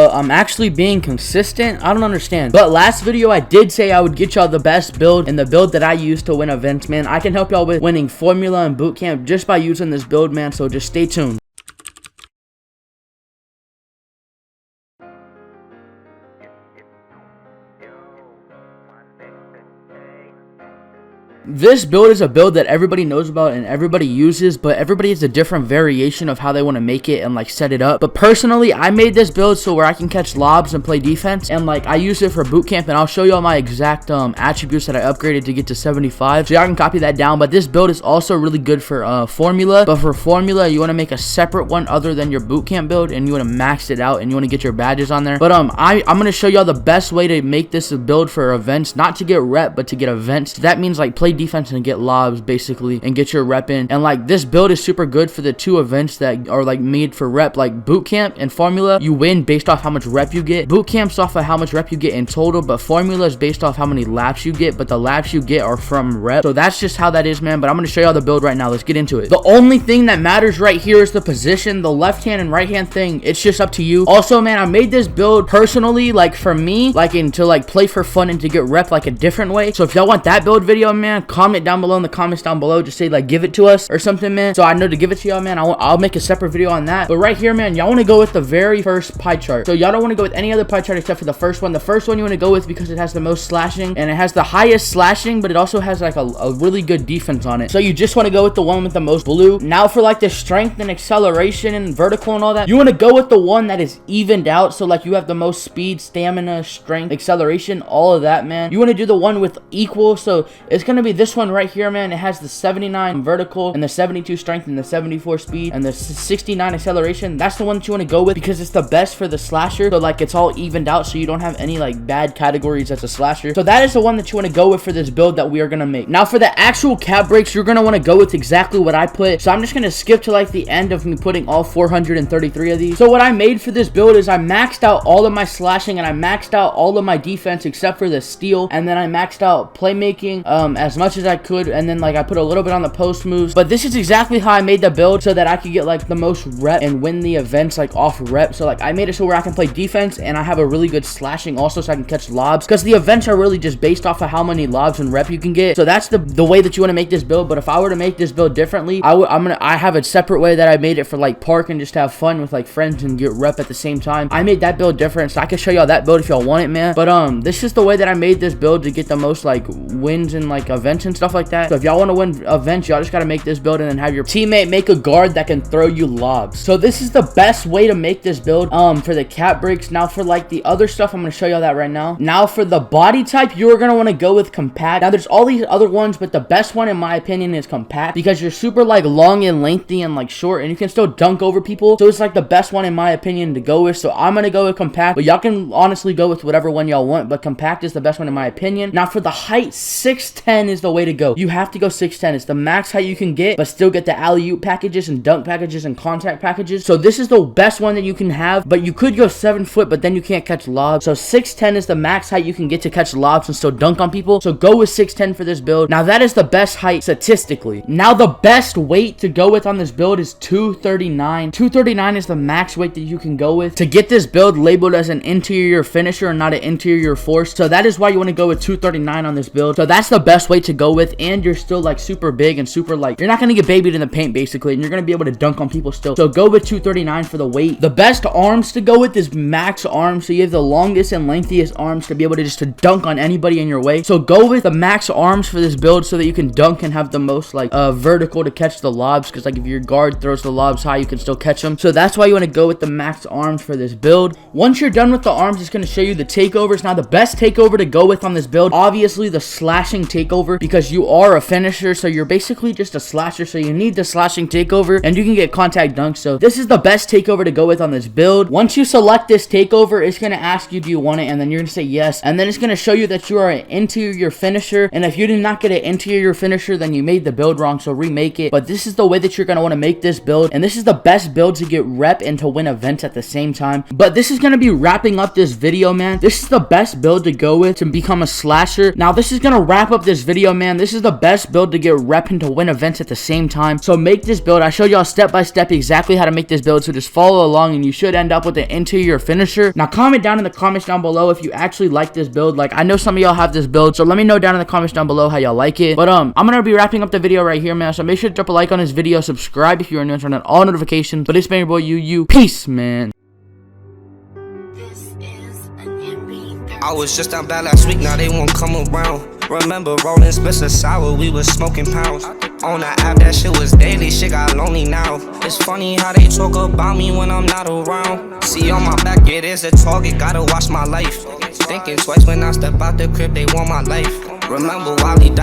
but I'm actually being consistent. I don't understand. But last video I did say I would get y'all the best build and the build that I use to win events, man. I can help y'all with winning formula and boot camp just by using this build, man. So just stay tuned. This build is a build that everybody knows about and everybody uses, but everybody has a different variation of how they want to make it and like set it up. But personally, I made this build so where I can catch lobs and play defense, and like I use it for boot camp, and I'll show you all my exact attributes that I upgraded to get to 75, so y'all can copy that down. But this build is also really good for formula, but for formula you want to make a separate one other than your boot camp build, and you want to max it out and you want to get your badges on there. But I'm gonna show y'all the best way to make this a build for events, not to get rep but to get events. So that means like play defense and get lobs basically and get your rep in. And like this build is super good for the two events that are like made for rep, like boot camp and formula. You win based off how much rep you get. Boot camp's off of how much rep you get in total, but formula is based off how many laps you get, but the laps you get are from rep. So that's just how that is, man. But I'm gonna show y'all the build right now. Let's get into it. The only thing that matters right here is the position. The left hand and right hand thing, it's just up to you. Also, man, I made this build personally, like for me, like to like play for fun and to get rep like a different way. So if y'all want that build video, man, comment down below in the comments down below. Just say like give it to us or something, man, so I know to give it to y'all, man. I'll make a separate video on that. But right here, man, y'all want to go with the very first pie chart. So y'all don't want to go with any other pie chart except for the first one. The first one you want to go with because it has the most slashing and it has the highest slashing, but it also has like a really good defense on it. So you just want to go with the one with the most blue. Now for like the strength and acceleration and vertical and all that, you want to go with the one that is evened out. So like you have the most speed, stamina, strength, acceleration, all of that, man. You want to do the one with equal. So it's going to be this one right here, man. It has the 79 vertical and the 72 strength and the 74 speed and the 69 acceleration. That's the one that you want to go with because it's the best for the slasher. So like it's all evened out, so you don't have any like bad categories as a slasher. So that is the one that you want to go with for this build that we are going to make. Now for the actual cap breaks, you're going to want to go with exactly what I put. So I'm just going to skip to like the end of me putting all 433 of these. So what I made for this build is I maxed out all of my slashing and I maxed out all of my defense except for the steal, and then I maxed out playmaking as much as I could, and then like I put a little bit on the post moves. But this is exactly how I made the build so that I could get like the most rep and win the events like off rep. So like I made it so where I can play defense and I have a really good slashing also, so I can catch lobs, because the events are really just based off of how many lobs and rep you can get. So that's the way that you want to make this build. But if I were to make this build differently, I have a separate way that I made it for like park and just have fun with like friends and get rep at the same time. I made that build different, so I can show y'all that build if y'all want it, man. But this is the way that I made this build to get the most like wins and like events and stuff like that. So if y'all want to win events, y'all just got to make this build and then have your teammate make a guard that can throw you lobs. So this is the best way to make this build for the cap breaks. Now for like the other stuff, I'm going to show y'all that right now. Now for the body type, you're going to want to go with compact. Now there's all these other ones, but the best one in my opinion is compact, because you're super like long and lengthy and like short, and you can still dunk over people. So it's like the best one in my opinion to go with. So I'm going to go with compact, but y'all can honestly go with whatever one y'all want, but compact is the best one in my opinion. Now for the height, 6'10" is the way to go. You have to go 6'10". It's the max height you can get, but still get the alley-oop packages and dunk packages and contact packages. So this is the best one that you can have, but you could go 7 foot, but then you can't catch lobs. So 6'10" is the max height you can get to catch lobs and still dunk on people. So go with 6'10" for this build. Now that is the best height statistically. Now the best weight to go with on this build is 239. 239 is the max weight that you can go with to get this build labeled as an interior finisher and not an interior force. So that is why you want to go with 239 on this build. So that's the best weight to go with, and you're still like super big and super like, you're not going to get babied in the paint basically, and you're going to be able to dunk on people still. So go with 239 for the weight. The best arms to go with is max arms, so you have the longest and lengthiest arms to be able to just to dunk on anybody in your way. So go with the max arms for this build so that you can dunk and have the most like vertical to catch the lobs, because like if your guard throws the lobs high, you can still catch them. So that's why you want to go with the max arms for this build. Once you're done with the arms, it's going to show you the takeovers. Now the best takeover to go with on this build, obviously the slashing takeover, because you are a finisher, so you're basically just a slasher, so you need the slashing takeover, and you can get contact dunks. So this is the best takeover to go with on this build. Once you select this takeover, it's going to ask you, do you want it, and then you're going to say yes, and then it's going to show you that you are an interior finisher, and if you did not get an interior finisher, then you made the build wrong, so remake it. But this is the way that you're going to want to make this build, and this is the best build to get rep and to win events at the same time. But this is going to be wrapping up this video, man. This is the best build to go with to become a slasher. Now this is going to wrap up this video. video, man. This is the best build to get rep and to win events at the same time. So make this build. I showed y'all step by step exactly how to make this build, so just follow along and you should end up with an interior finisher. Now comment down in the comments down below if you actually like this build. Like, I know some of y'all have this build, so let me know down in the comments down below how y'all like it. But I'm gonna be wrapping up the video right here, man. So make sure to drop a like on this video, subscribe if you're new, and turn on all notifications. But it's been your boy UU. Peace, man. I was just down bad last week, now they won't come around. Remember rolling splits of sour, we was smoking pounds. On the app, that shit was daily, shit got lonely now. It's funny how they talk about me when I'm not around. See on my back, it is a target, gotta watch my life. Thinking twice when I step out the crib, they want my life. Remember while he died.